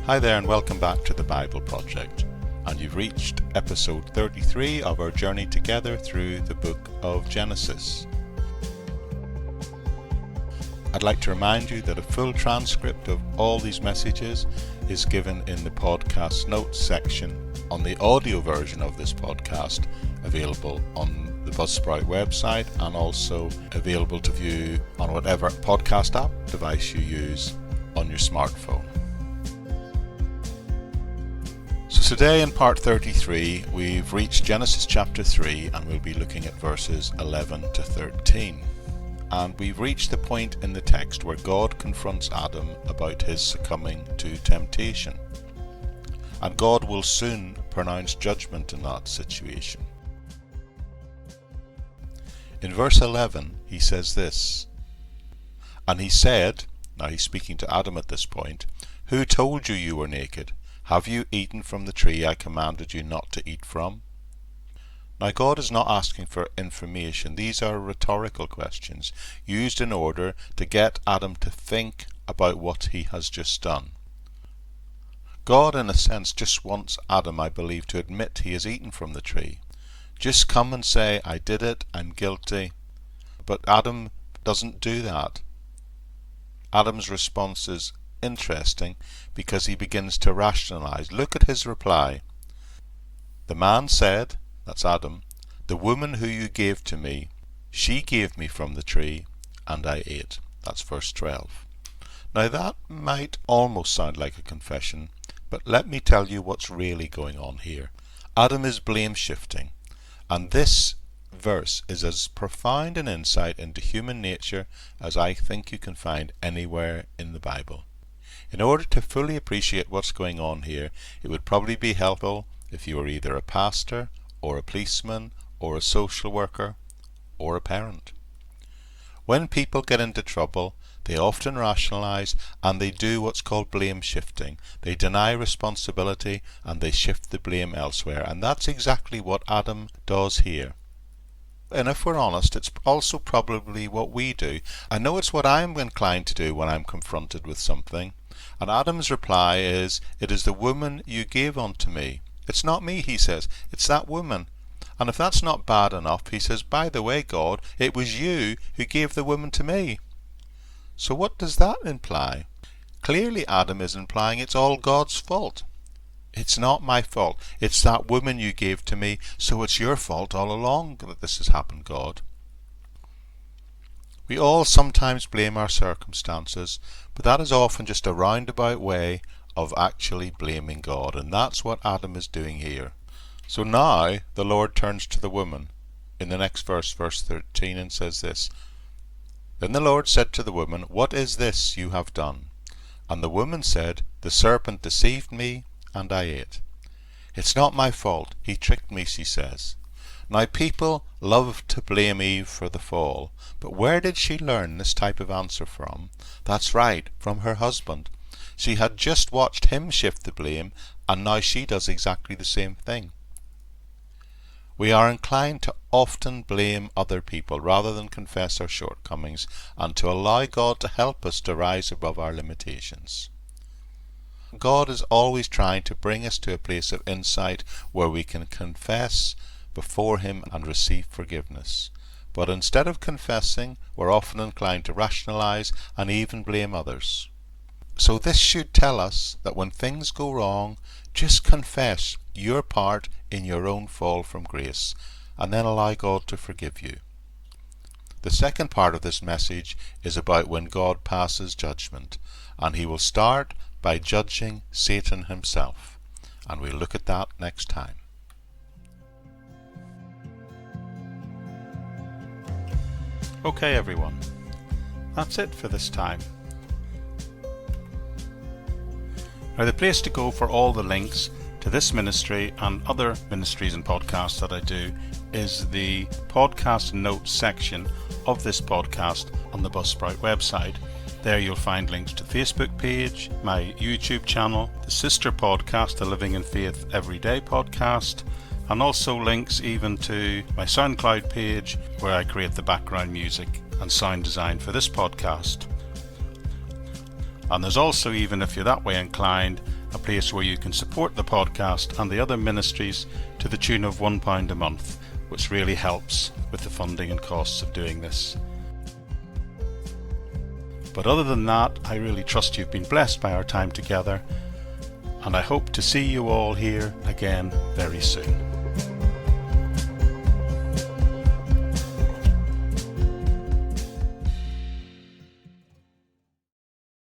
Hi there and welcome back to the Bible Project, and you've reached episode 33 of our journey together through the book of Genesis. I'd like to remind you that a full transcript of all these messages is given in the podcast notes section on the audio version of this podcast, available on the Buzzsprout website and also available to view on whatever podcast app device you use on your smartphone. So today in part 33 we've reached Genesis chapter 3 and we'll be looking at verses 11 to 13. And we've reached the point in the text where God confronts Adam about his succumbing to temptation. And God will soon pronounce judgment in that situation. In verse 11 he says this, "And he said," now he's speaking to Adam at this point, "Who told you you were naked? Have you eaten from the tree I commanded you not to eat from?" Now God is not asking for information. These are rhetorical questions used in order to get Adam to think about what he has just done. God in a sense just wants Adam, I believe, to admit he has eaten from the tree. Just come and say, "I did it, I'm guilty." But Adam doesn't do that. Adam's response is interesting because he begins to rationalize. Look at his reply. "The man said," that's Adam, "the woman who you gave to me, she gave me from the tree and I ate." That's verse 12. Now that might almost sound like a confession, but let me tell you what's really going on here. Adam is blame shifting, and this verse is as profound an insight into human nature as I think you can find anywhere in the Bible. In order to fully appreciate what's going on here, it would probably be helpful if you were either a pastor or a policeman or a social worker or a parent. When people get into trouble, they often rationalize and they do what's called blame shifting. They deny responsibility and they shift the blame elsewhere, and that's exactly what Adam does here. And if we're honest, it's also probably what we do. I know it's what I'm inclined to do when I'm confronted with something. And Adam's reply is, "It is the woman you gave unto me." It's not me, he says, it's that woman. And if that's not bad enough, he says, "By the way, God, it was you who gave the woman to me." So what does that imply? Clearly Adam is implying it's all God's fault. It's not my fault. It's that woman you gave to me, so it's your fault all along that this has happened, God. We all sometimes blame our circumstances, but that is often just a roundabout way of actually blaming God, and that's what Adam is doing here. So now the Lord turns to the woman in the next verse, verse 13, and says this, "Then the Lord said to the woman, What is this you have done? And the woman said, The serpent deceived me, and I ate." It's not my fault. He tricked me, she says. Now people love to blame Eve for the fall, but where did she learn this type of answer from? That's right, from her husband. She had just watched him shift the blame, and now she does exactly the same thing. We are inclined to often blame other people rather than confess our shortcomings and to allow God to help us to rise above our limitations. God is always trying to bring us to a place of insight where we can confess before Him and receive forgiveness. But instead of confessing, we're often inclined to rationalize and even blame others. So this should tell us that when things go wrong, just confess your part in your own fall from grace, and then allow God to forgive you. The second part of this message is about when God passes judgment, and He will start by judging Satan himself. And we'll look at that next time. Okay everyone, that's it for this time. Now the place to go for all the links to this ministry and other ministries and podcasts that I do is the podcast notes section of this podcast on the Buzzsprout website. There you'll find links to the Facebook page, my YouTube channel, the sister podcast, the Living in Faith Everyday podcast, and also links even to my SoundCloud page where I create the background music and sound design for this podcast. And there's also, even if you're that way inclined, a place where you can support the podcast and the other ministries to the tune of £1 a month, which really helps with the funding and costs of doing this. But other than that, I really trust you've been blessed by our time together, and I hope to see you all here again very soon.